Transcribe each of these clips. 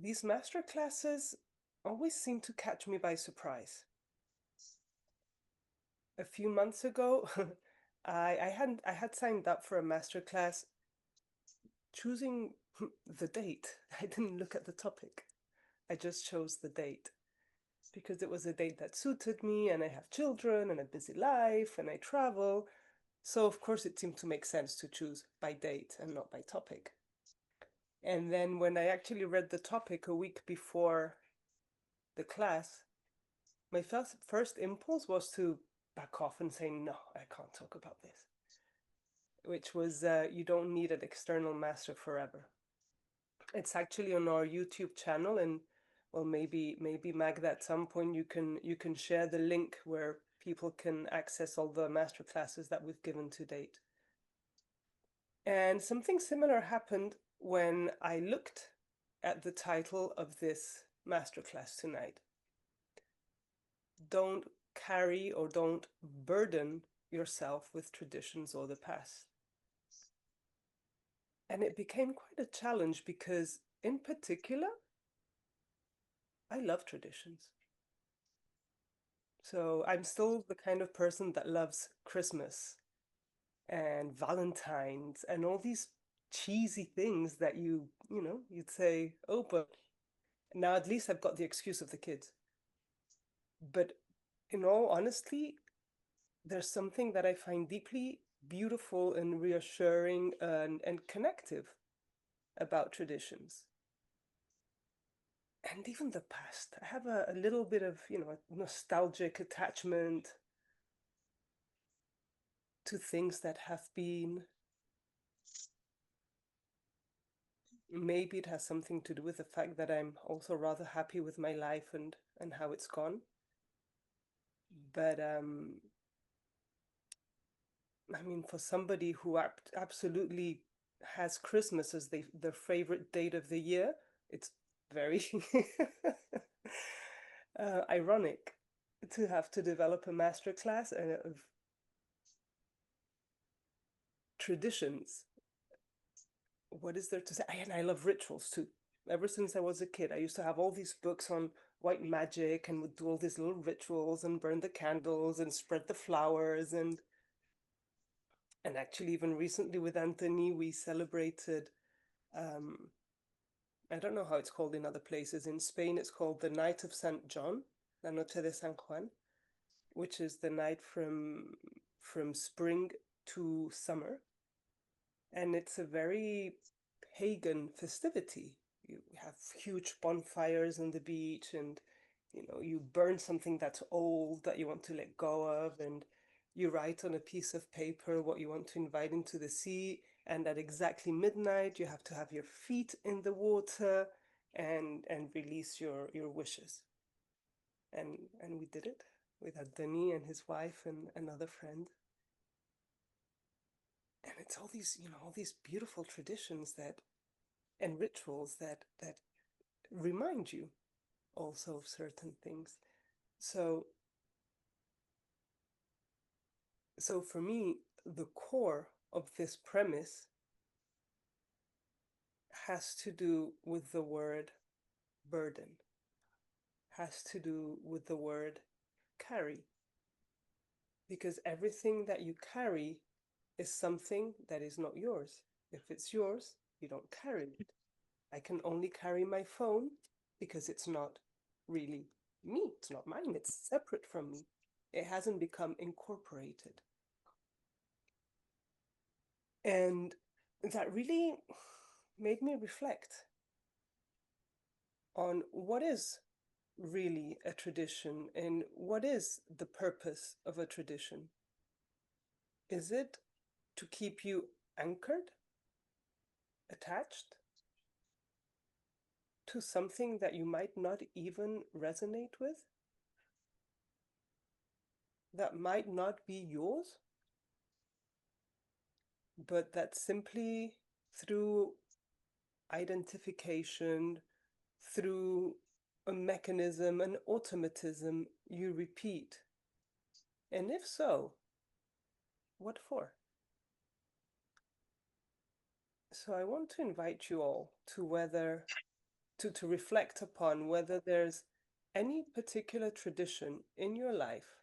These master classes always seem to catch me by surprise. A few months ago, I had signed up for a master class choosing the date. I didn't look at the topic. I just chose the date because it was a date that suited me, and I have children and a busy life and I travel. So of course it seemed to make sense to choose by date and not by topic. And then when I actually read the topic a week before the class, my first impulse was to back off and say, no, I can't talk about this, which was you don't need an external master forever. It's actually on our YouTube channel, and well, maybe Magda, at some point you can share the link where people can access all the master classes that we've given to date. And something similar happened when I looked at the title of this masterclass tonight. Don't carry or don't burden yourself with traditions or the past. And it became quite a challenge because, in particular, I love traditions. So I'm still the kind of person that loves Christmas and Valentine's and all these cheesy things that you'd say, oh, but now at least I've got the excuse of the kids. But in all honesty, there's something that I find deeply beautiful and reassuring and connective about traditions. And even the past. I have a little bit of, a nostalgic attachment to things that have been. Maybe it has something to do with the fact that I'm also rather happy with my life and how it's gone. But I mean, for somebody who absolutely has Christmas as their favorite date of the year, it's very ironic to have to develop a master class of traditions. What is there to say? And I love rituals too. Ever since I was a kid, I used to have all these books on white magic and would do all these little rituals and burn the candles and spread the flowers and actually even recently with Anthony we celebrated um, I don't know how it's called in other places. In Spain, it's called the Night of Saint John, La Noche de San Juan, which is the night from spring to summer, and it's a very pagan festivity. You have huge bonfires on the beach, and you burn something that's old that you want to let go of, and you write on a piece of paper what you want to invite into the sea, and at exactly midnight you have to have your feet in the water and release your wishes. And we did it with Adani and his wife and another friend. And it's all these beautiful traditions that and rituals that remind you also of certain things. So so for me, the core of this premise has to do with the word burden, has to do with the word carry, because everything that you carry is something that is not yours. If it's yours, you don't carry it. I can only carry my phone because it's not really me. It's not mine. It's separate from me. It hasn't become incorporated. And that really made me reflect on what is really a tradition and what is the purpose of a tradition. Is it to keep you anchored, attached to something that you might not even resonate with, that might not be yours, but that simply through identification, through a mechanism, an automatism, you repeat? And if so, what for? So I want to invite you all to whether to reflect upon whether there's any particular tradition in your life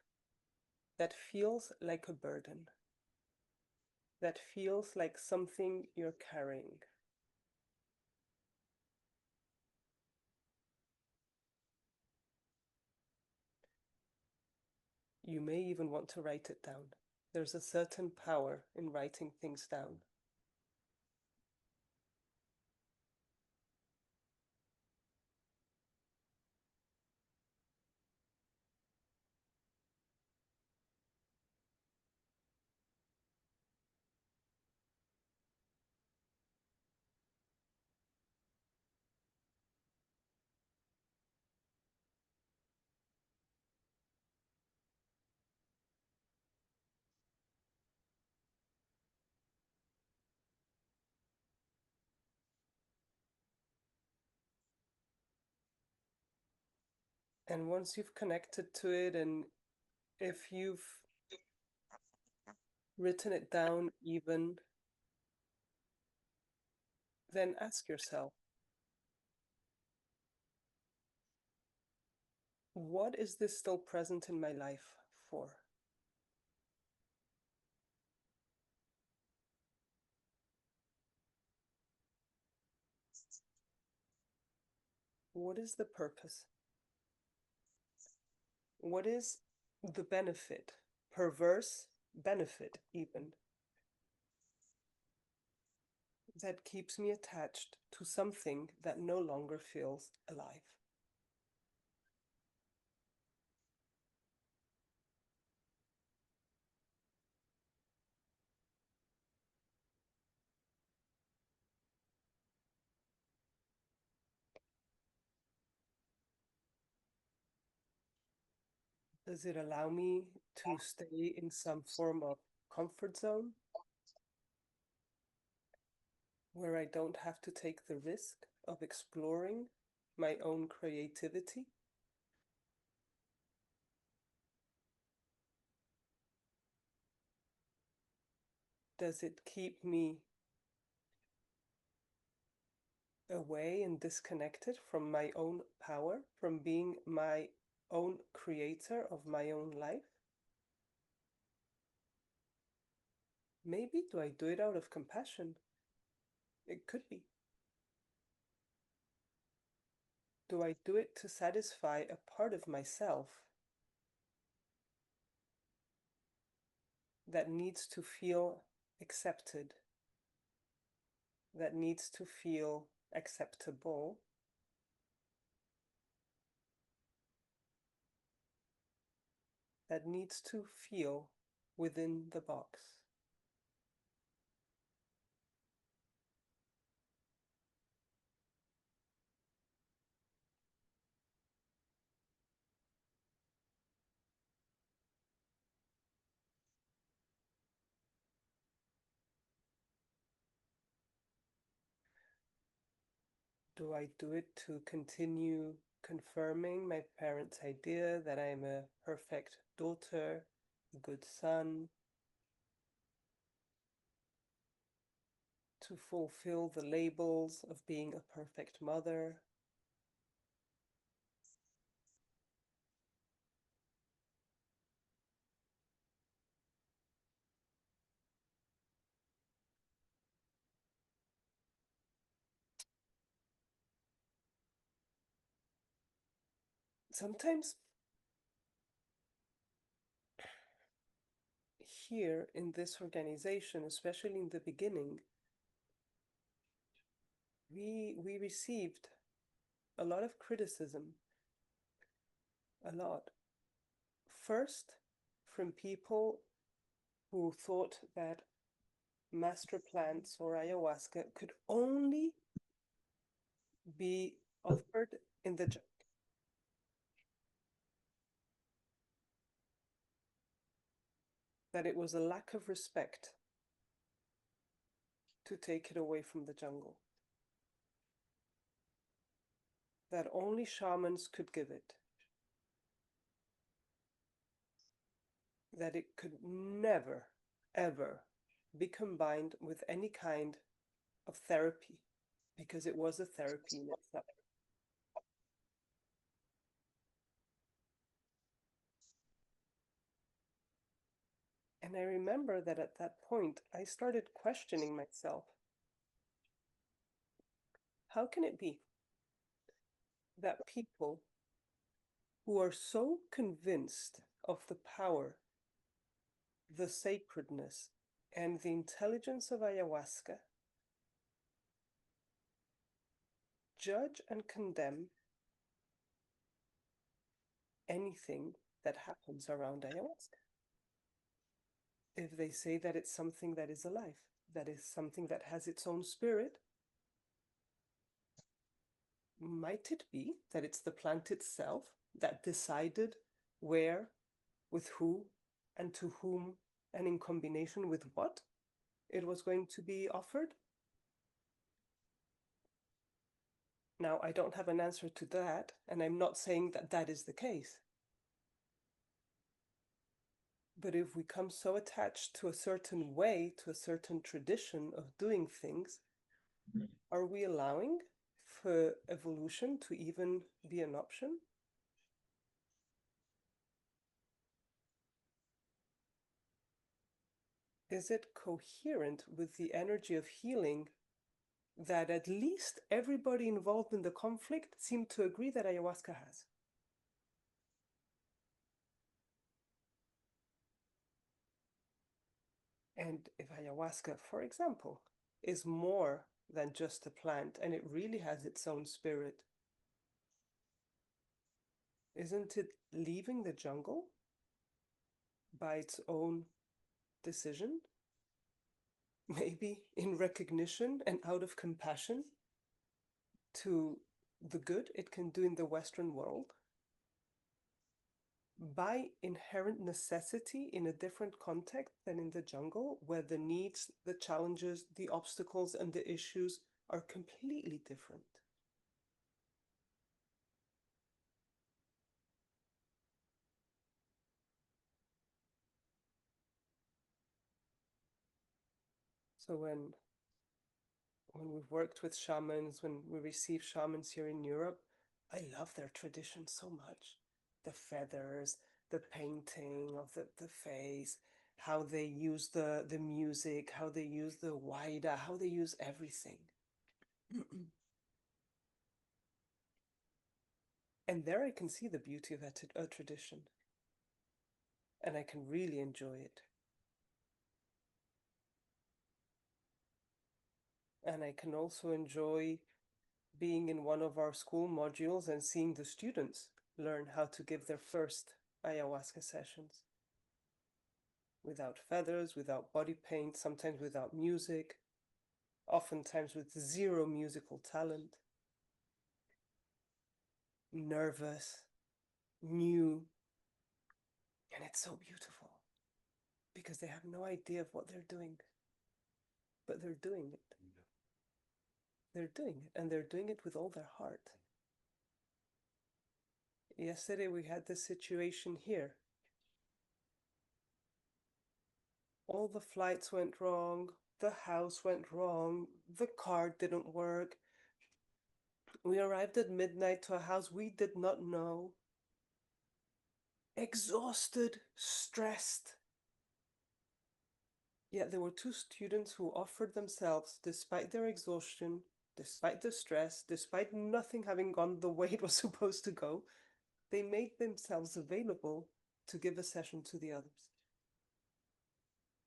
that feels like a burden, that feels like something you're carrying. You may even want to write it down. There's a certain power in writing things down. And once you've connected to it, and if you've written it down even, then ask yourself, what is this still present in my life for? What is the purpose? What is the benefit, perverse benefit even, that keeps me attached to something that no longer feels alive? Does it allow me to stay in some form of comfort zone where I don't have to take the risk of exploring my own creativity? Does it keep me away and disconnected from my own power, from being my own creator of my own life? Maybe do I do it out of compassion? It could be. Do I do it to satisfy a part of myself that needs to feel accepted, that needs to feel acceptable, that needs to feel within the box? Do I do it to continue confirming my parents' idea that I'm a perfect daughter, a good son, to fulfill the labels of being a perfect mother? Sometimes here in this organization, especially in the beginning, we received a lot of criticism, a lot. First, from people who thought that master plants or ayahuasca could only be offered in the jungle, that it was a lack of respect to take it away from the jungle, that only shamans could give it, that it could never, ever be combined with any kind of therapy, because it was a therapy in itself. And I remember that at that point, I started questioning myself. How can it be that people who are so convinced of the power, the sacredness, and the intelligence of ayahuasca judge and condemn anything that happens around ayahuasca? If they say that it's something that is alive, that is something that has its own spirit, might it be that it's the plant itself that decided where, with who, and to whom, and in combination with what it was going to be offered? Now, I don't have an answer to that, and I'm not saying that that is the case. But if we come so attached to a certain way, to a certain tradition of doing things, are we allowing for evolution to even be an option? Is it coherent with the energy of healing that at least everybody involved in the conflict seemed to agree that ayahuasca has? And if ayahuasca, for example, is more than just a plant and it really has its own spirit, isn't it leaving the jungle by its own decision? Maybe in recognition and out of compassion to the good it can do in the Western world? By inherent necessity in a different context than in the jungle, where the needs, the challenges, the obstacles, and the issues are completely different. So when we've worked with shamans, when we receive shamans here in Europe, I love their tradition so much. The feathers, the painting of the face, how they use the music, how they use the waida, how they use everything. And there I can see the beauty of a tradition. And I can really enjoy it. And I can also enjoy being in one of our school modules and seeing the students learn how to give their first ayahuasca sessions. Without feathers, without body paint, sometimes without music, oftentimes with zero musical talent. Nervous, new, and it's so beautiful because they have no idea of what they're doing, but they're doing it. They're doing it, and they're doing it with all their heart. Yesterday we had this situation here. All the flights went wrong, the house went wrong, the car didn't work. We arrived at midnight to a house we did not know. Exhausted, stressed. Yet there were two students who offered themselves despite their exhaustion, despite the stress, despite nothing having gone the way it was supposed to go. They made themselves available to give a session to the others.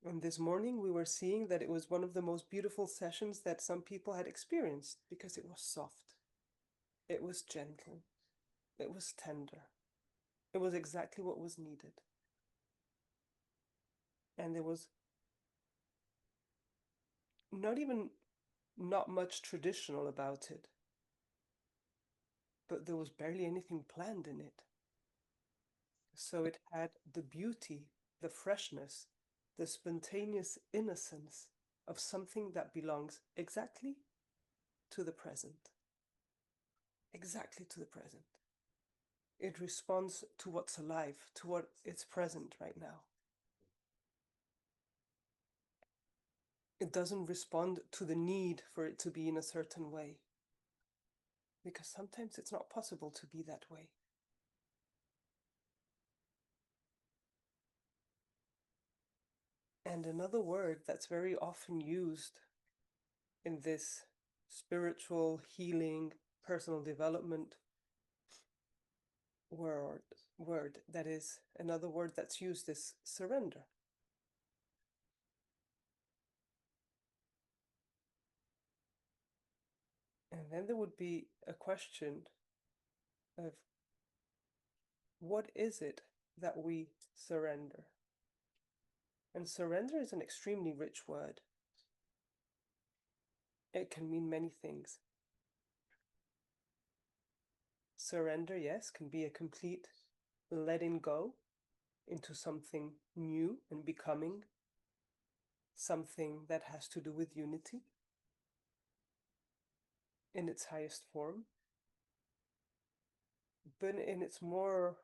And this morning we were seeing that it was one of the most beautiful sessions that some people had experienced because it was soft, it was gentle, it was tender. It was exactly what was needed. And there was not much traditional about it, but there was barely anything planned in it. So it had the beauty, the freshness, the spontaneous innocence of something that belongs exactly to the present. Exactly to the present. It responds to what's alive, to what is present right now. It doesn't respond to the need for it to be in a certain way, because sometimes it's not possible to be that way. And another word that's very often used in this spiritual healing, personal development word that is another word that's used is surrender. And then there would be a question of what is it that we surrender? And surrender is an extremely rich word. It can mean many things. Surrender, yes, can be a complete letting go into something new and becoming something that has to do with unity in its highest form. But in its more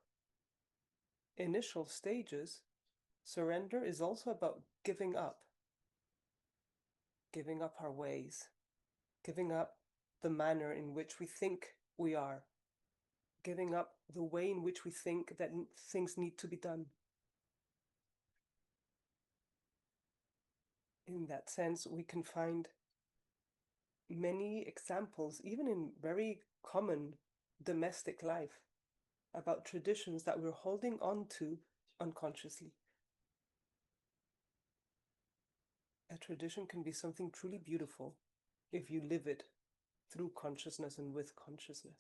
initial stages, surrender is also about giving up our ways, giving up the manner in which we think we are, giving up the way in which we think that things need to be done. In that sense, we can find many examples, even in very common domestic life, about traditions that we're holding on to unconsciously. A tradition can be something truly beautiful if you live it through consciousness and with consciousness.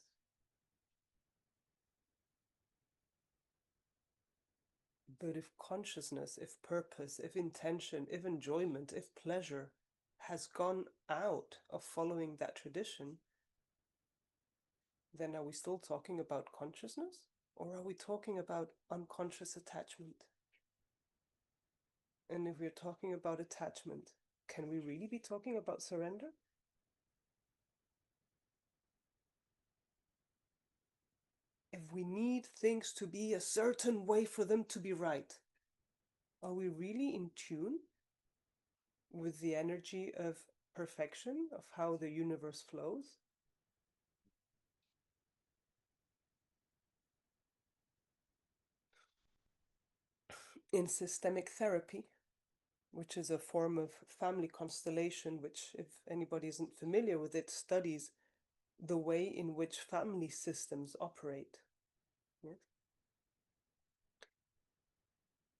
But if consciousness, if purpose, if intention, if enjoyment, if pleasure has gone out of following that tradition, then are we still talking about consciousness? Or are we talking about unconscious attachment? And if we're talking about attachment, can we really be talking about surrender? If we need things to be a certain way for them to be right, are we really in tune with the energy of perfection, of how the universe flows? In systemic therapy, which is a form of family constellation, which, if anybody isn't familiar with it, studies the way in which family systems operate. Yes?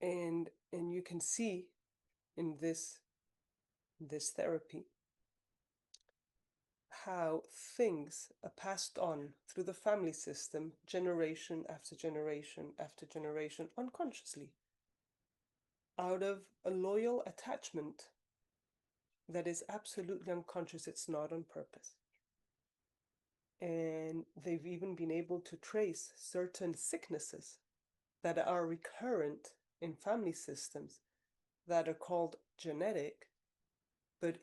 And you can see in this therapy how things are passed on through the family system generation after generation after generation unconsciously out of a loyal attachment that is absolutely unconscious. It's not on purpose. And they've even been able to trace certain sicknesses that are recurrent in family systems that are called genetic, but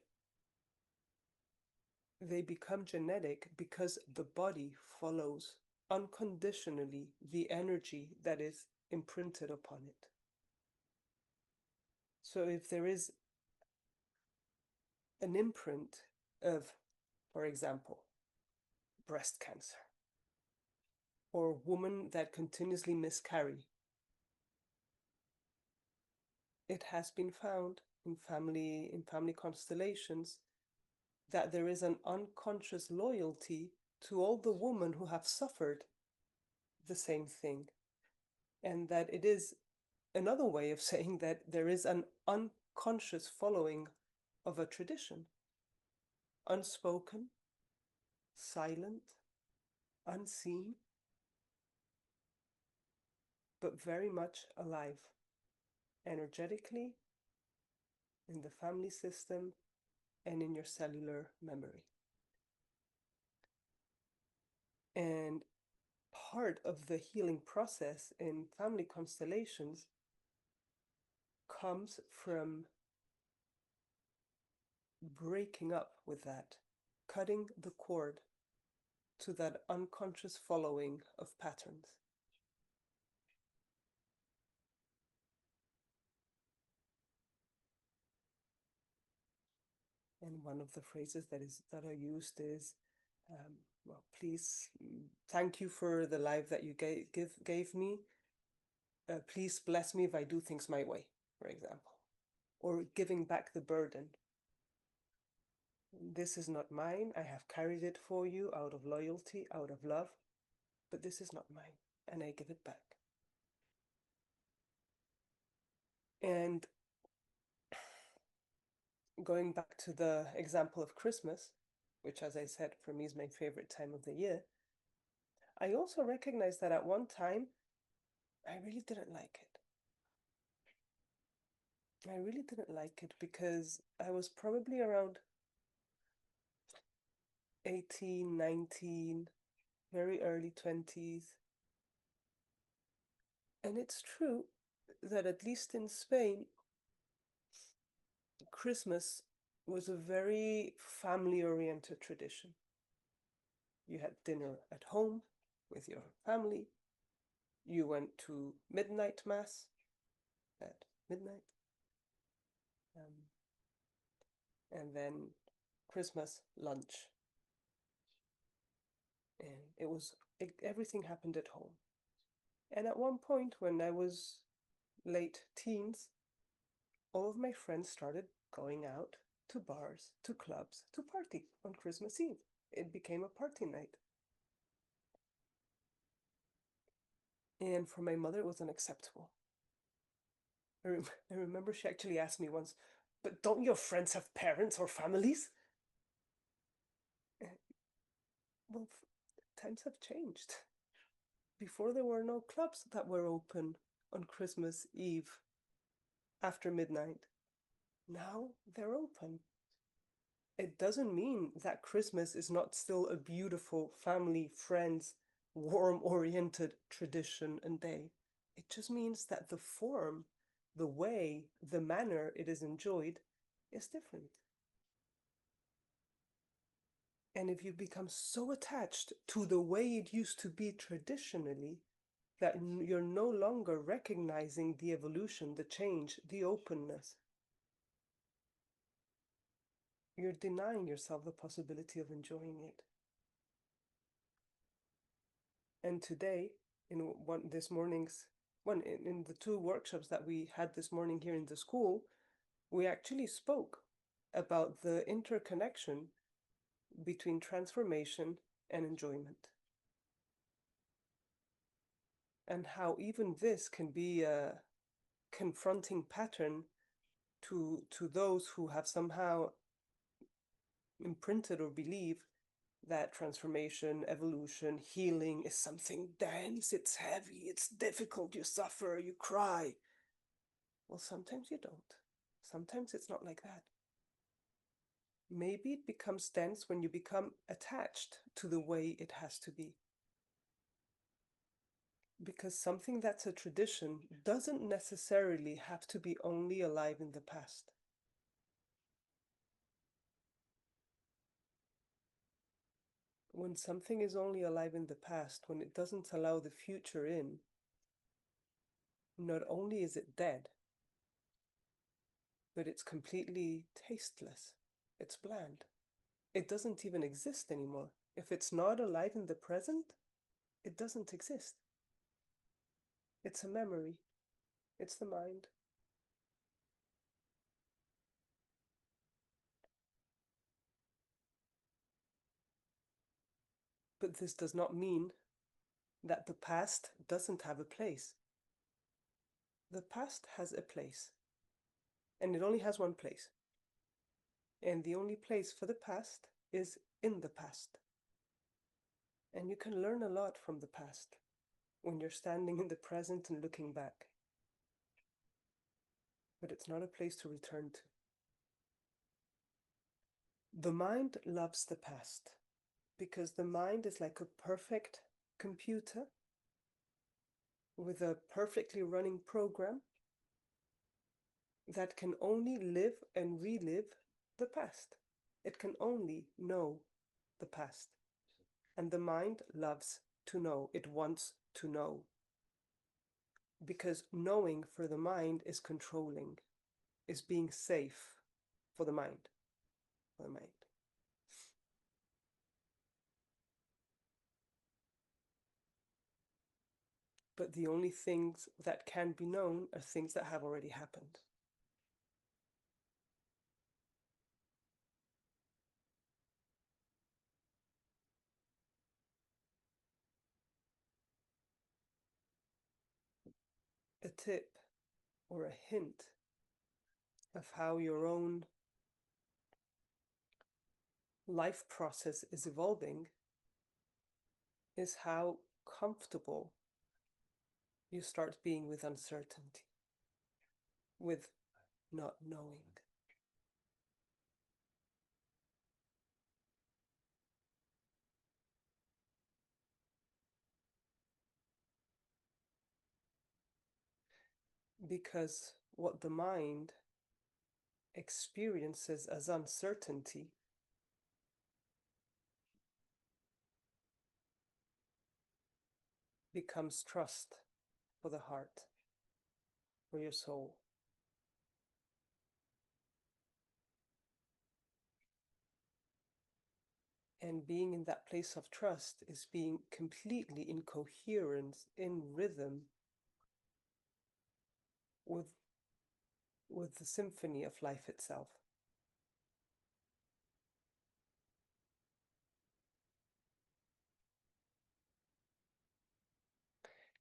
they become genetic because the body follows unconditionally the energy that is imprinted upon it. So if there is an imprint of, for example, breast cancer, or women that continuously miscarry, it has been found in family constellations that there is an unconscious loyalty to all the women who have suffered the same thing, and that it is another way of saying that there is an unconscious following of a tradition, unspoken, silent, unseen, but very much alive, energetically, in the family system, and in your cellular memory. And part of the healing process in family constellations comes from breaking up with that, cutting the cord to that unconscious following of patterns. And one of the phrases that are used is, well, please, thank you for the life that you gave me. Please bless me if I do things my way, for example. or giving back the burden. This is not mine. I have carried it for you out of loyalty, out of love, but this is not mine, and I give it back. And going back to the example of Christmas, which, as I said, for me is my favorite time of the year, I also recognize that at one time, I really didn't like it. I really didn't like it because I was probably around 18, 19, very early 20s. And it's true that at least in Spain, Christmas was a very family-oriented tradition. You had dinner at home with your family. You went to midnight mass at midnight. And then Christmas lunch. And everything happened at home. And at one point, when I was late teens, all of my friends started going out to bars, to clubs, to party on Christmas Eve. It became a party night. And for my mother, it was unacceptable. I remember she actually asked me once, but don't your friends have parents or families? Well, times have changed. Before there were no clubs that were open on Christmas Eve after midnight. Now they're open. It doesn't mean that Christmas is not still a beautiful family, friends, warm-oriented tradition and day. It just means that the form, the way, the manner it is enjoyed is different. And if you become so attached to the way it used to be traditionally, that you're no longer recognizing the evolution, the change, the openness, you're denying yourself the possibility of enjoying it. And today, in the two workshops that we had this morning here in the school, we actually spoke about the interconnection between transformation and enjoyment. And how even this can be a confronting pattern to those who have somehow imprinted or believe that transformation, evolution, healing is something dense, it's heavy, it's difficult, you suffer, you cry. Well, sometimes you don't. Sometimes it's not like that. Maybe it becomes dense when you become attached to the way it has to be. Because something that's a tradition doesn't necessarily have to be only alive in the past. When something is only alive in the past, when it doesn't allow the future in, not only is it dead, but it's completely tasteless. It's bland. It doesn't even exist anymore. If it's not alive in the present, it doesn't exist. It's a memory. It's the mind. But this does not mean that the past doesn't have a place. The past has a place, and it only has one place. And the only place for the past is in the past. And you can learn a lot from the past when you're standing in the present and looking back. But it's not a place to return to. The mind loves the past because the mind is like a perfect computer with a perfectly running program that can only live and relive the past. It can only know the past. And the mind loves to know. It wants to know. Because knowing for the mind is controlling, is being safe for the mind. For the mind. But the only things that can be known are things that have already happened. a tip or a hint of how your own life process is evolving is how comfortable you start being with uncertainty, with not knowing. Because what the mind experiences as uncertainty becomes trust for the heart, for your soul. And being in that place of trust is being completely in coherence, in rhythm with, with the symphony of life itself.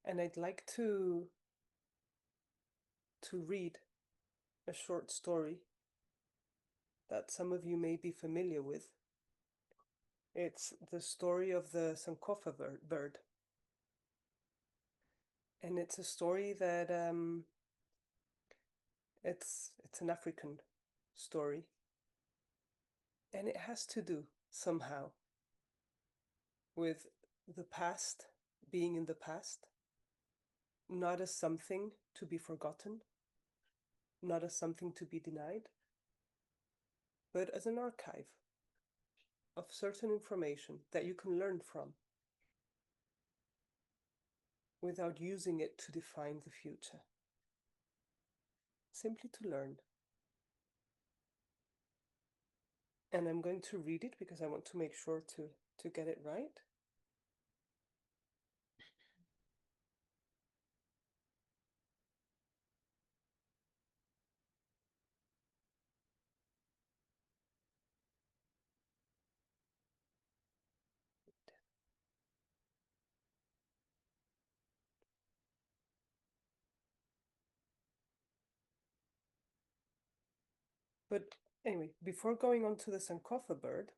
And I'd like to read a short story that some of you may be familiar with. It's the story of the Sankofa bird. And it's a story that it's an African story. And it has to do somehow with the past being in the past, not as something to be forgotten, not as something to be denied, but as an archive of certain information that you can learn from without using it to define the future. Simply to learn. And I'm going to read it because I want to make sure to get it right. But anyway, before going on to the Sankofa bird,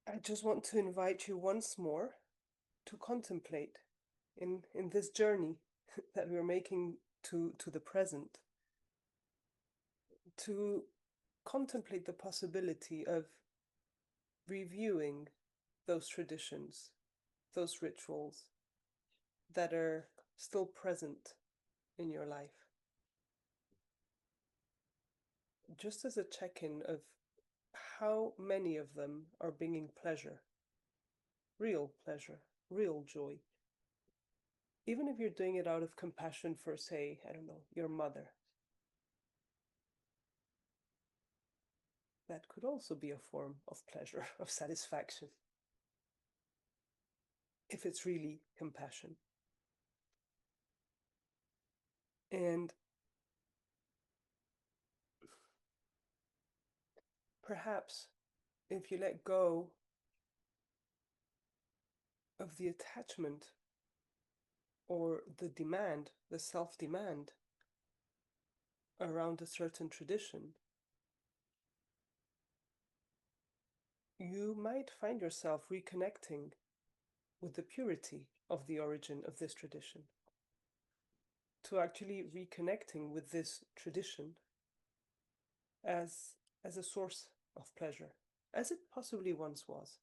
I just want to invite you once more to contemplate in this journey that we're making to the present, to contemplate the possibility of reviewing those traditions, those rituals that are still present in your life. Just as a check-in of how many of them are bringing pleasure, real joy. Even if you're doing it out of compassion for, say, I don't know, your mother, that could also be a form of pleasure, of satisfaction, if it's really compassion. And perhaps if you let go of the attachment or the demand, the self-demand around a certain tradition, you might find yourself reconnecting with the purity of the origin of this tradition, to actually reconnecting with this tradition as, as a source of pleasure, as it possibly once was.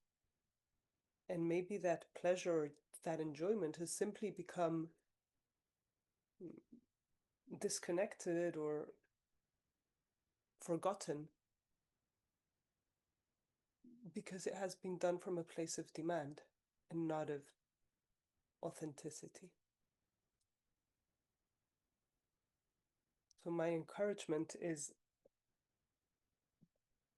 And maybe that pleasure, that enjoyment has simply become disconnected or forgotten because it has been done from a place of demand and not of authenticity. So my encouragement is,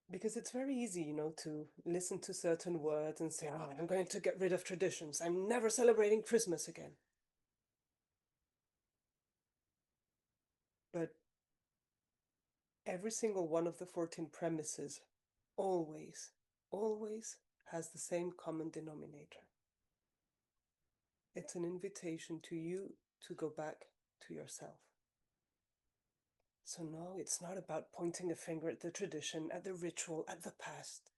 because it's very easy, you know, to listen to certain words and say, oh, I'm going to get rid of traditions. I'm never celebrating Christmas again. But every single one of the 14 premises always has the same common denominator. It's an invitation to you to go back to yourself. So no, it's not about pointing a finger at the tradition, at the ritual, at the past.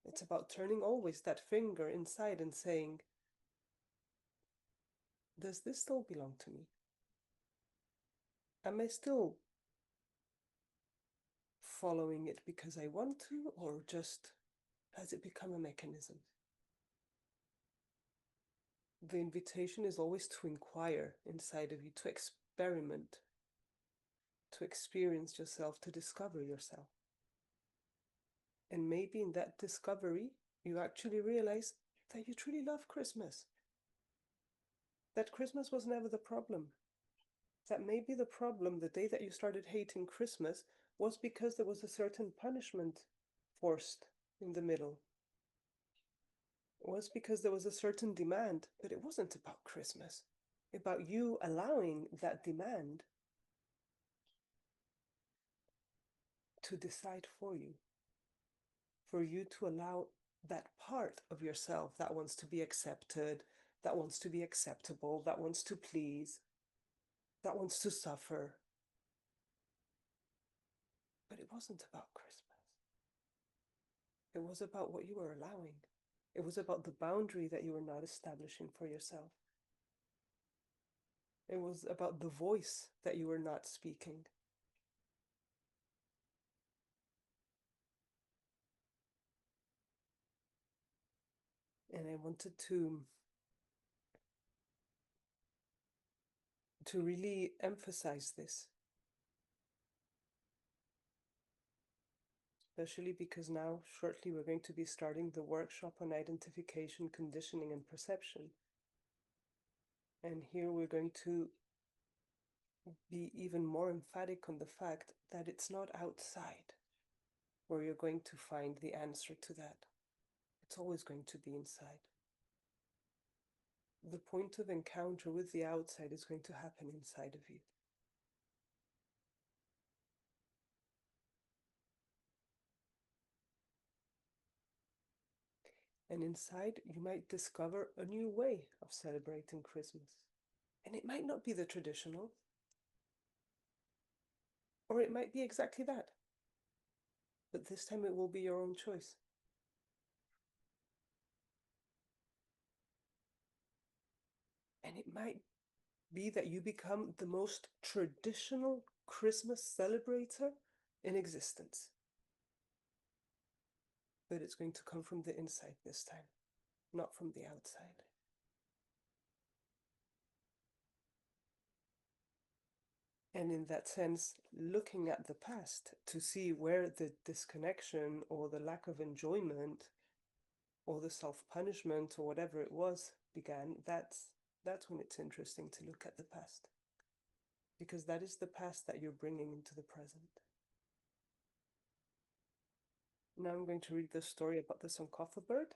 It's about turning always that finger inside and saying, does this still belong to me? Am I still following it because I want to, or just has it become a mechanism? The invitation is always to inquire inside of you, to experiment, to experience yourself, to discover yourself. And maybe in that discovery, you actually realize that you truly love Christmas. That Christmas was never the problem. That maybe the problem, the day that you started hating Christmas, was because there was a certain punishment forced in the middle. It was because there was a certain demand, but it wasn't about Christmas. About you allowing that demand to decide for you to allow that part of yourself that wants to be accepted, that wants to be acceptable, that wants to please, that wants to suffer. But it wasn't about Christmas. It was about what you were allowing. It was about the boundary that you were not establishing for yourself. It was about the voice that you were not speaking. And I wanted to really emphasize this, especially because now shortly we're going to be starting the workshop on identification, conditioning, and perception. And here we're going to be even more emphatic on the fact that it's not outside where you're going to find the answer to that. It's always going to be inside. The point of encounter with the outside is going to happen inside of you. And inside, you might discover a new way of celebrating Christmas. And it might not be the traditional, or it might be exactly that. But this time it will be your own choice. And it might be that you become the most traditional Christmas celebrator in existence. But it's going to come from the inside this time, not from the outside. And in that sense, looking at the past to see where the disconnection or the lack of enjoyment or the self-punishment or whatever it was began, that's when it's interesting to look at the past. Because that is the past that you're bringing into the present. Now I'm going to read the story about the Sankofa bird.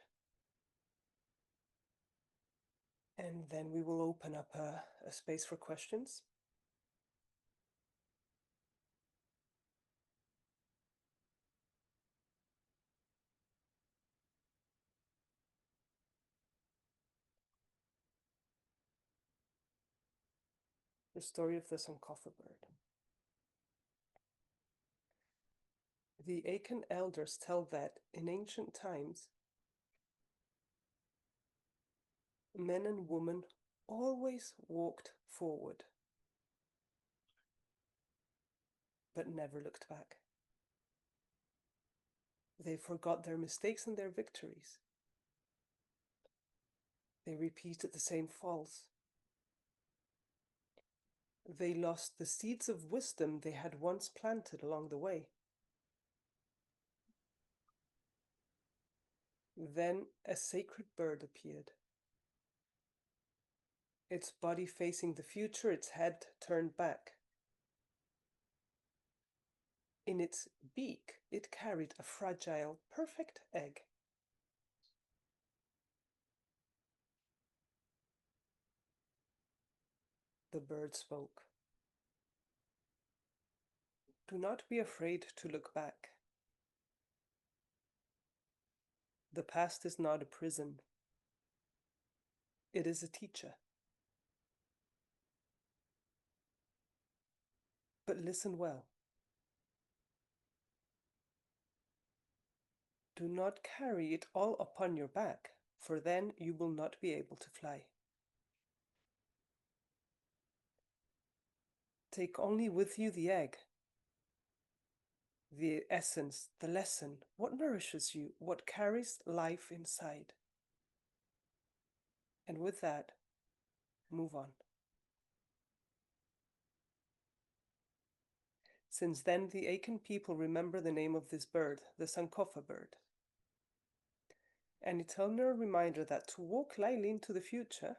And then we will open up a space for questions. The story of the Sankofa bird. The Akan elders tell that in ancient times, men and women always walked forward, but never looked back. They forgot their mistakes and their victories. They repeated the same falls. They lost the seeds of wisdom they had once planted along the way. Then a sacred bird appeared. Its body facing the future, its head turned back. In its beak, it carried a fragile, perfect egg. The bird spoke. Do not be afraid to look back. The past is not a prison. It is a teacher. But listen well. Do not carry it all upon your back, for then you will not be able to fly. Take only with you the egg, the essence, the lesson, what nourishes you, what carries life inside. And with that, move on. Since then, the Akan people remember the name of this bird, the Sankofa bird. An eternal reminder that to walk lightly into the future,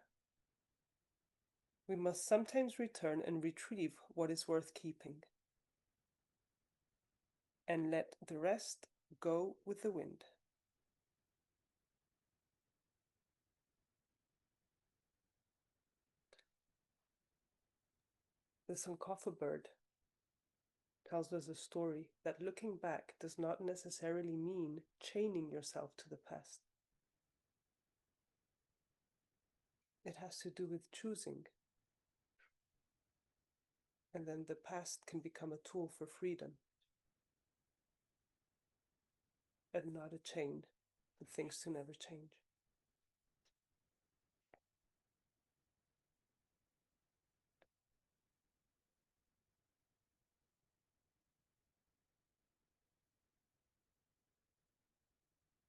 we must sometimes return and retrieve what is worth keeping, and let the rest go with the wind. The Sankofa bird tells us a story that looking back does not necessarily mean chaining yourself to the past. It has to do with choosing. And then the past can become a tool for freedom and not a chain for things to never change.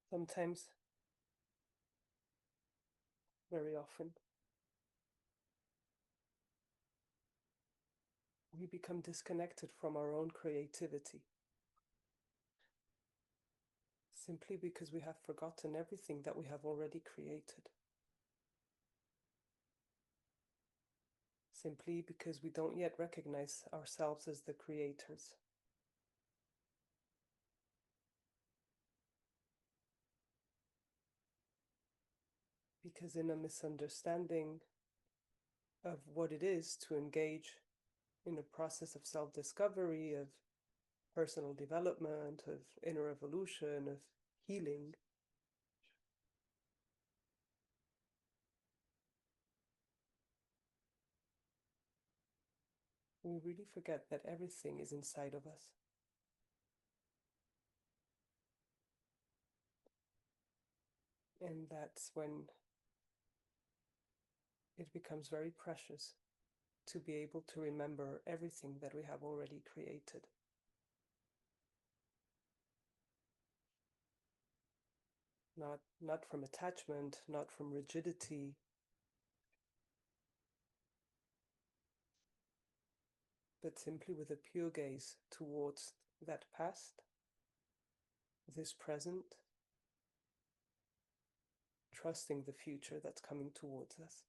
Sometimes, very often, we become disconnected from our own creativity simply because we have forgotten everything that we have already created. Simply because we don't yet recognize ourselves as the creators. Because in a misunderstanding of what it is to engage in a process of self-discovery, of personal development, of inner evolution, of healing, we really forget that everything is inside of us. And that's when it becomes very precious to be able to remember everything that we have already created. Not from attachment, not from rigidity, but simply with a pure gaze towards that past, this present, trusting the future that's coming towards us.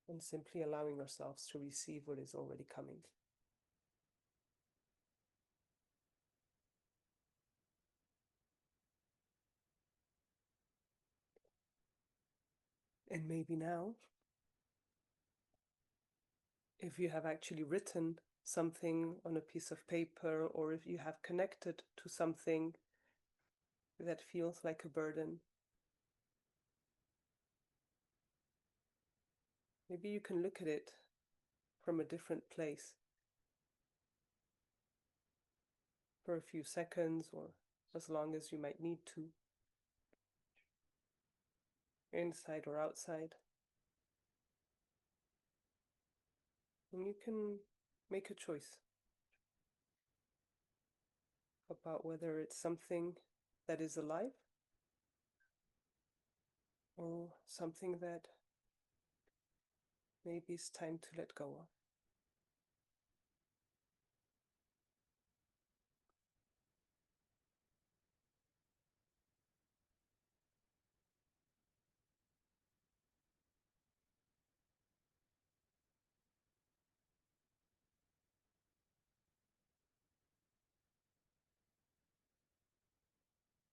And simply allowing ourselves to receive what is already coming. And maybe now, if you have actually written something on a piece of paper, or if you have connected to something that feels like a burden, maybe you can look at it from a different place for a few seconds, or as long as you might need to, inside or outside. And you can make a choice about whether it's something that is alive or something that maybe it's time to let go of.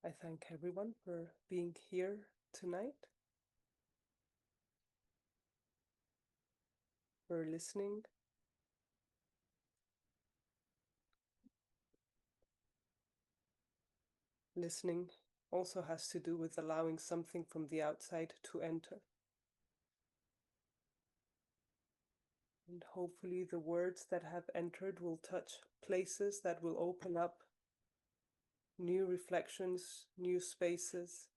I thank everyone for being here tonight, for listening. Listening also has to do with allowing something from the outside to enter. And hopefully the words that have entered will touch places that will open up new reflections, new spaces,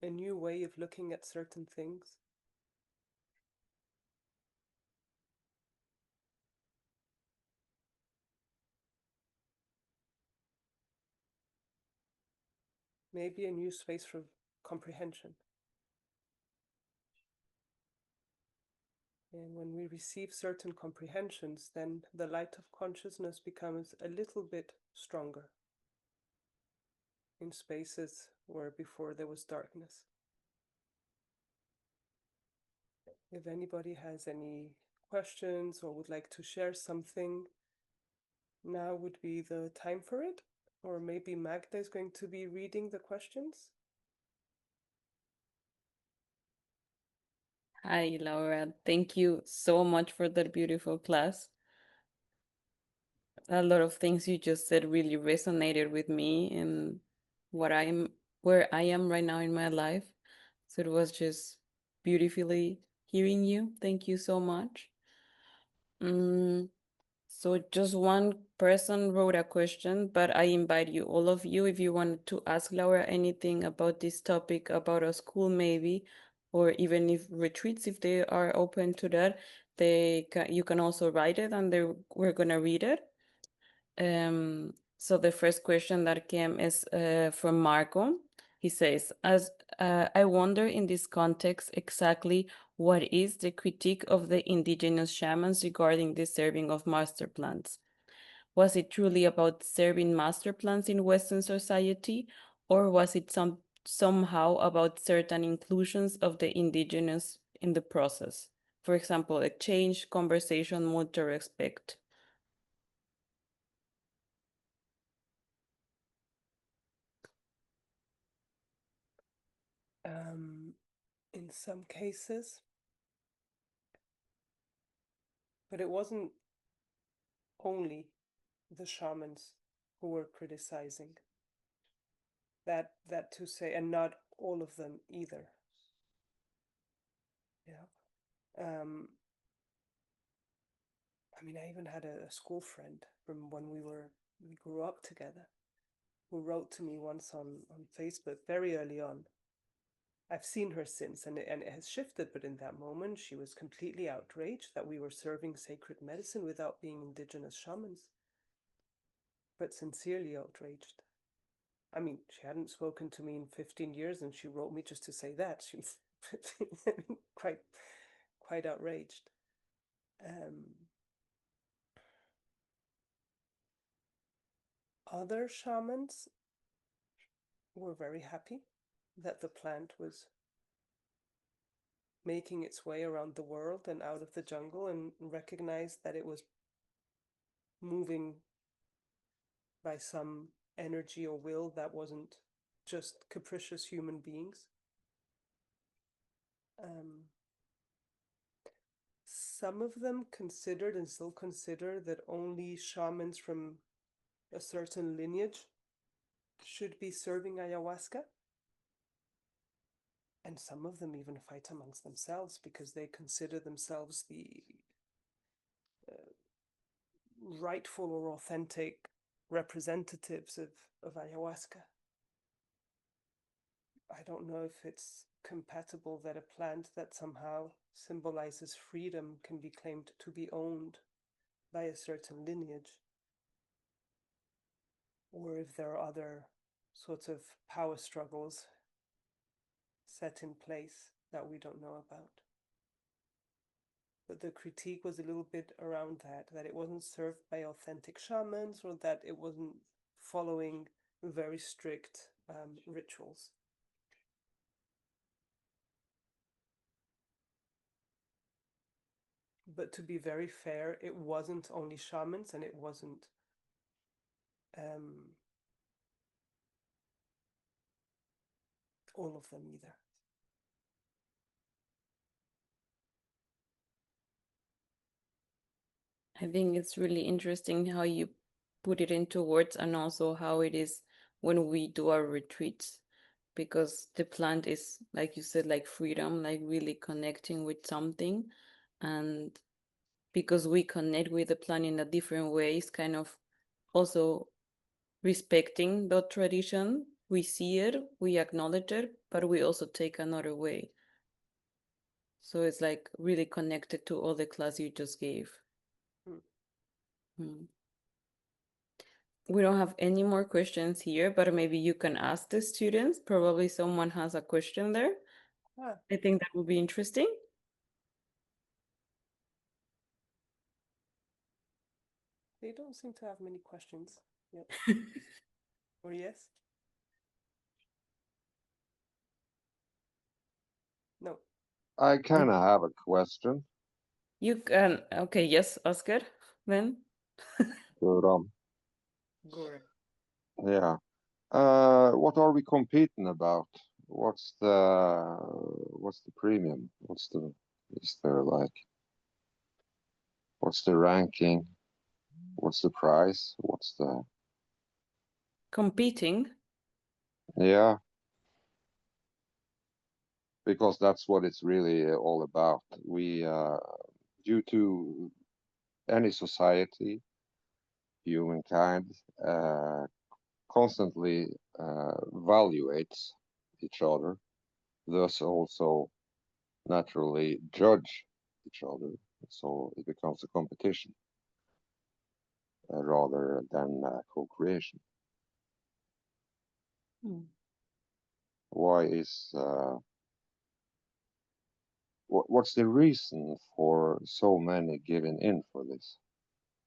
a new way of looking at certain things. Maybe a new space for comprehension. And when we receive certain comprehensions, then the light of consciousness becomes a little bit stronger in spaces where before there was darkness. If anybody has any questions or would like to share something, now would be the time for it. Or maybe Magda is going to be reading the questions. Hi, Laura. Thank you so much for that beautiful class. A lot of things you just said really resonated with me and where I am right now in my life. So it was just beautifully hearing you. Thank you so much. Mm, so just one person wrote a question, but I invite you, all of you, if you wanted to ask Laura anything about this topic, about a school maybe, or even if retreats, if they are open to that, you can also write it and we're gonna read it. So the first question that came is from Marco. He says, as I wonder in this context exactly what is the critique of the indigenous shamans regarding the serving of master plants? Was it truly about serving master plants in Western society, or was it somehow about certain inclusions of the indigenous in the process? For example, exchange, conversation, mutual respect. In some cases, but it wasn't only the shamans who were criticizing. That to say, and not all of them either. Yeah. I mean, I even had a school friend from when we grew up together, who wrote to me once on Facebook very early on. I've seen her since, and it has shifted, but in that moment, she was completely outraged that we were serving sacred medicine without being indigenous shamans, but sincerely outraged. I mean, she hadn't spoken to me in 15 years, and she wrote me just to say that. She was quite outraged. Other shamans were very happy that the plant was making its way around the world and out of the jungle, and recognized that it was moving by some energy or will that wasn't just capricious human beings. Um, some of them considered and still consider that only shamans from a certain lineage should be serving ayahuasca. And some of them even fight amongst themselves because they consider themselves the rightful or authentic representatives of ayahuasca. I don't know if it's compatible that a plant that somehow symbolizes freedom can be claimed to be owned by a certain lineage, or if there are other sorts of power struggles set in place that we don't know about. But the critique was a little bit around that it wasn't served by authentic shamans, or that it wasn't following very strict rituals. But to be very fair, it wasn't only shamans, and it wasn't um, all of them either. I think it's really interesting how you put it into words and also how it is when we do our retreats, because the plant is, like you said, like freedom, like really connecting with something. And because we connect with the plant in a different ways, kind of also respecting the tradition. We see it, we acknowledge it, but we also take another way. So it's like really connected to all the class you just gave. Mm. Hmm. We don't have any more questions here, but maybe you can ask the students. Probably someone has a question there. Ah, I think that would be interesting. they don't seem to have many questions. Yep. Or yes? No. I kind of have a question. You can, okay, yes, Oscar, then. Good, Go ahead. yeah. What are we competing about? What's the premium? Is there like, what's the ranking? What's the price? Competing. Yeah, because that's what it's really all about. Due to any society, humankind, constantly evaluates each other, thus also naturally judge each other. So it becomes a competition rather than co-creation. Hmm. Why is what's the reason for so many giving in for this?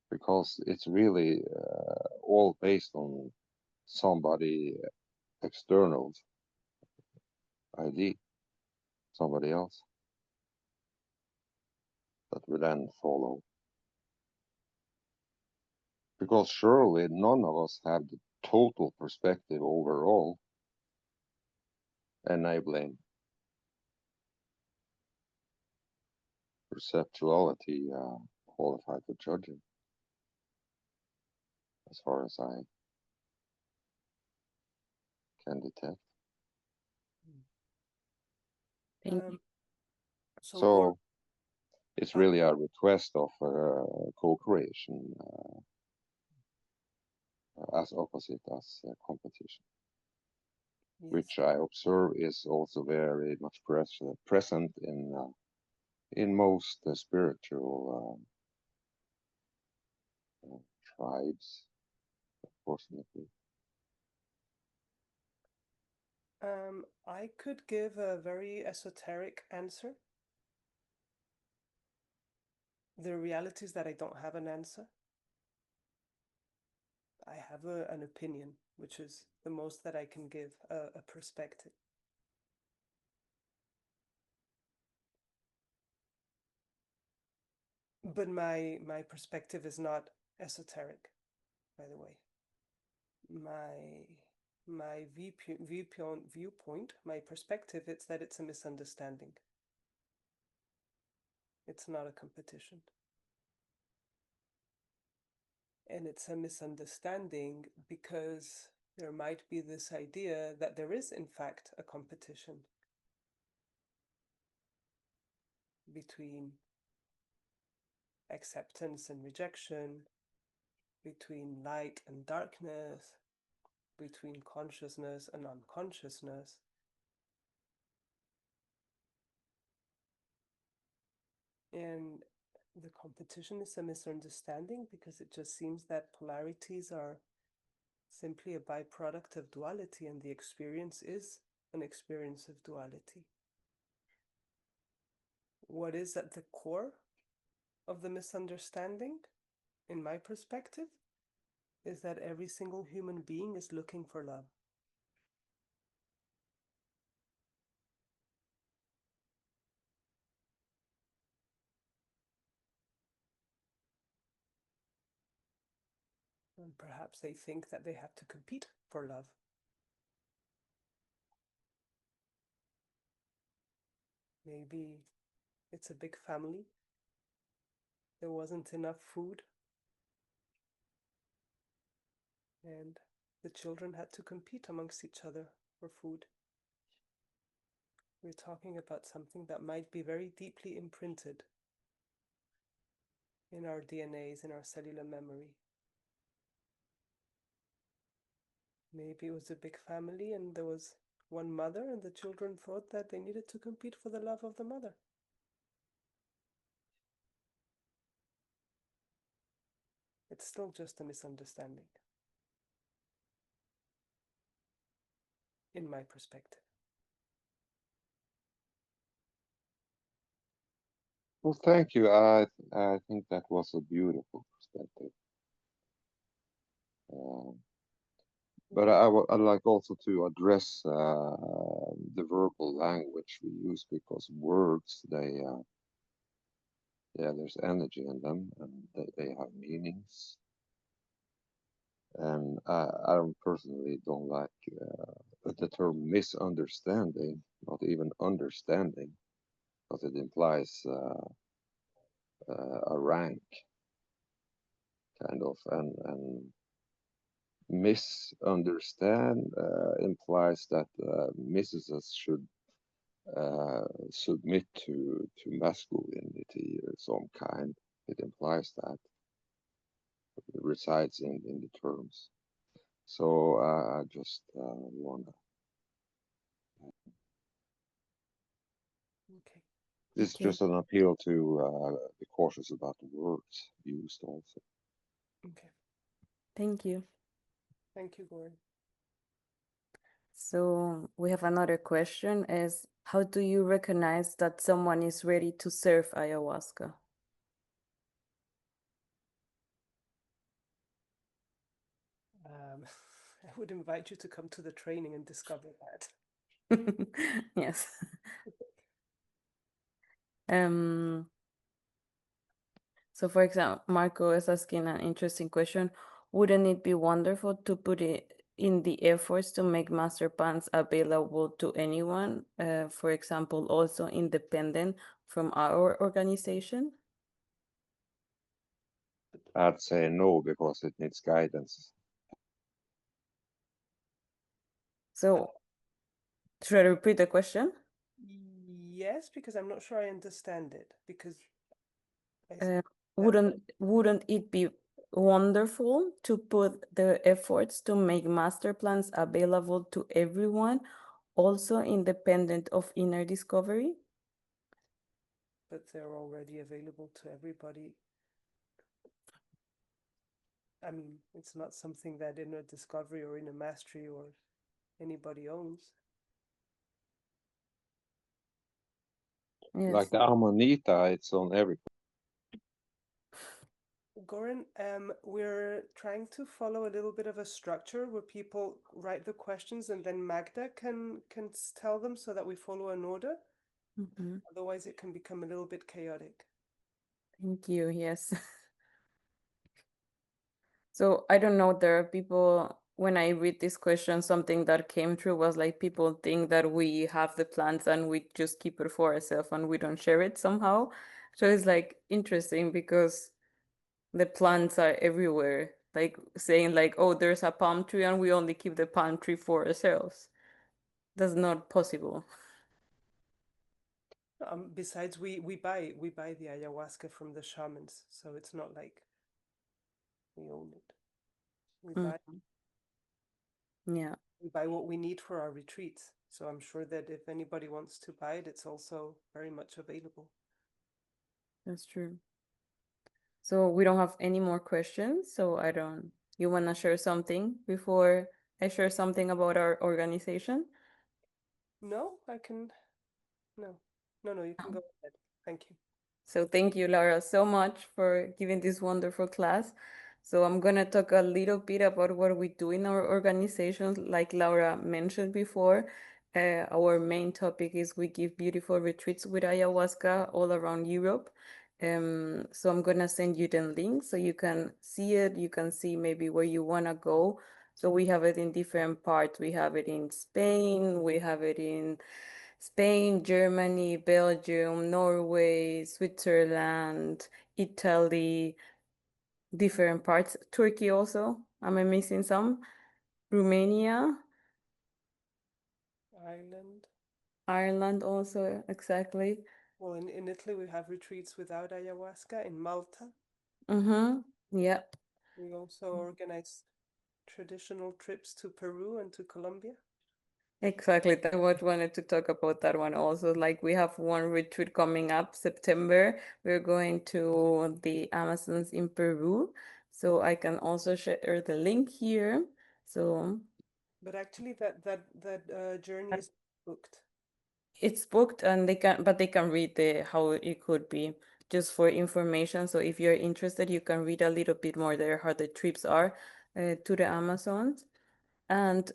Because it's really all based on somebody external ID, somebody else that we then follow. Because surely none of us have the total perspective overall, enabling perceptuality qualified for judging, as far as I can detect. Thank you. So, So it's um, really a request of co-creation as opposite as competition, yes. which I observe is also very much present in most spiritual tribes, fortunately. I could give a very esoteric answer. The reality is that I don't have an answer. I have an opinion, which is the most that I can give, a perspective. But my perspective is not esoteric, by the way. My viewpoint, my perspective, it's that it's a misunderstanding. It's not a competition. And it's a misunderstanding because there might be this idea that there is, in fact, a competition between acceptance and rejection, between light and darkness, between consciousness and unconsciousness. And the competition is a misunderstanding because it just seems that polarities are simply a byproduct of duality, and the experience is an experience of duality. What is at the core of the misunderstanding, in my perspective, is that every single human being is looking for love. And perhaps they think that they have to compete for love. Maybe it's a big family. There wasn't enough food, and the children had to compete amongst each other for food. We're talking about something that might be very deeply imprinted in our DNAs, in our cellular memory. Maybe it was a big family and there was one mother, and the children thought that they needed to compete for the love of the mother. It's still just a misunderstanding, in my perspective. Well, thank you. I think that was a beautiful perspective. But I'd like also to address the verbal language we use, because words, there's energy in them, and they have meanings. And I personally don't like the term misunderstanding, not even understanding, because it implies a rank, kind of, and misunderstand implies that mistresses should submit to masculinity of some kind. It implies that. It resides in the terms. So I just want to. Okay. This is Okay. just an appeal to be cautious about the words used also. Okay. Thank you. Thank you, Goran. So we have another question is, how do you recognize that someone is ready to serve ayahuasca? I would invite you to come to the training and discover that. Yes. Um, so for example, Marco is asking an interesting question. Wouldn't it be wonderful to put it in the efforts to make master plans available to anyone, for example, also independent from our organization? I'd say no, because it needs guidance. So should I repeat the question? Yes, because I'm not sure I understand it. Because Wouldn't it be wonderful to put the efforts to make master plans available to everyone, also independent of inner discovery? but they're already available to everybody. I mean, it's not something that inner discovery or inner mastery or anybody owns. Yes. Like the Amanita, it's on every. Goran, we're trying to follow a little bit of a structure where people write the questions and then Magda can tell them so that we follow an order. Mhm. Otherwise, it can become a little bit chaotic. Thank you. Yes. So I don't know, there are people, when I read this question, something that came through was like people think that we have the plants and we just keep it for ourselves and we don't share it somehow. So it's like interesting because the plants are everywhere. Like saying like, oh, there's a palm tree and we only keep the palm tree for ourselves. That's not possible. Besides, we buy the ayahuasca from the shamans, so it's not like we own it. We buy Yeah, we buy what we need for our retreats. So I'm sure that if anybody wants to buy it, it's also very much available. that's true. So we don't have any more questions. So I don't, you want to share something before I share something about our organization? No, I can. No, no, you can go ahead. Thank you. So thank you, Laura, so much for giving this wonderful class. So I'm gonna talk a little bit about what we do in our organization. Like Laura mentioned before, our main topic is we give beautiful retreats with ayahuasca all around Europe. So I'm gonna send you the link so you can see it. You can see maybe where you wanna go. So we have it in different parts. We have it in Spain. We have it in Spain, Germany, Belgium, Norway, Switzerland, Italy, different parts. Turkey also. Am I missing some? Romania, Ireland. Ireland also, exactly. Well, in Italy, we have retreats without ayahuasca. In Malta, Yeah, we also organize traditional trips to Peru and to Colombia. exactly. I was wanted to talk about that one also. Like we have one retreat coming up September. We're going to the Amazons in Peru. So I can also share the link here. So But actually, that journey is booked. it's booked and they can read the how it could be just for information. So if you're interested, you can read a little bit more there how the trips are to the Amazons. And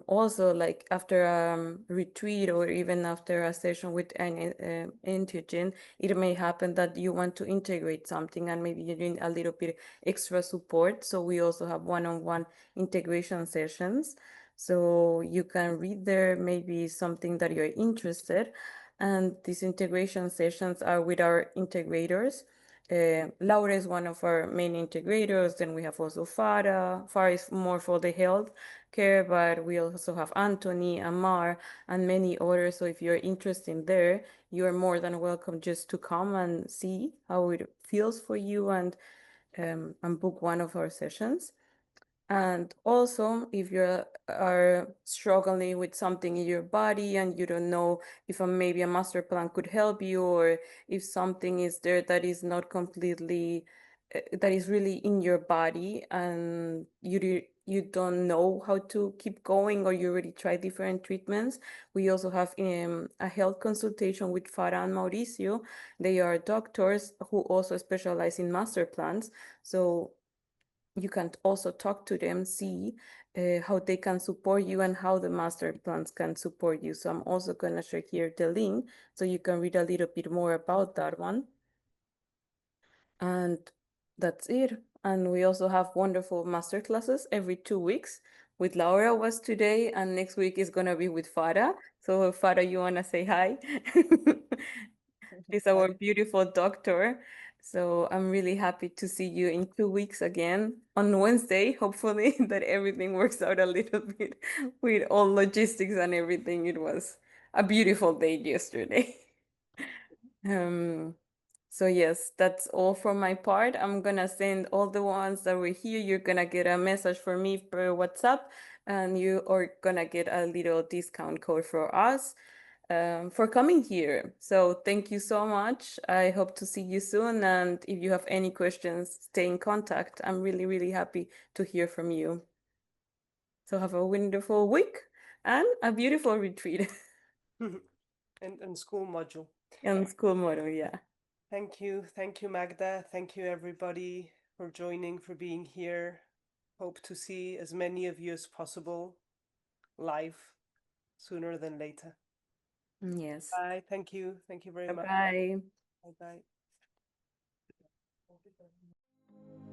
also, like after a retreat or even after a session with an entheogen, it may happen that you want to integrate something and maybe you need a little bit extra support. So we also have one-on-one integration sessions. So you can read there maybe something that you're interested. And these integration sessions are with our integrators. Laura is one of our main integrators. Then we have also Farah. Farah is more for the health care, but we also have Anthony, Amar, and many others. So if you're interested in there, you're more than welcome just to come and see how it feels for you and book one of our sessions. And also, if you are struggling with something in your body and you don't know if maybe a master plan could help you, or if something is there that is not completely, that is really in your body and you don't know how to keep going, or you already tried different treatments, we also have a health consultation with Farah and Mauricio. They are doctors who also specialize in master plans. So you can also talk to them, see how they can support you and how the master plans can support you. So I'm also going to share here the link so you can read a little bit more about that one. And that's it. And we also have wonderful master classes every 2 weeks. With Laura was today, and next week is going to be with Farah. So Farah, you want to say hi? She's our beautiful doctor. So I'm really happy to see you in 2 weeks again on Wednesday. Hopefully that everything works out a little bit with all logistics and everything. It was a beautiful day yesterday. Um, so yes, that's all from my part. I'm gonna send all the ones that were here. You're gonna get a message from me per WhatsApp, and you are gonna get a little discount code for us for coming here. So thank you so much. I hope to see you soon. And if you have any questions, stay in contact. I'm really, really happy to hear from you. So have a wonderful week and a beautiful retreat And school module. and school motto. Yeah. Thank you. Thank you, Magda. Thank you, everybody, for joining, for being here. Hope to see as many of you as possible live sooner than later. Yes. Bye. Thank you. Thank you very much. Bye-bye. Bye bye.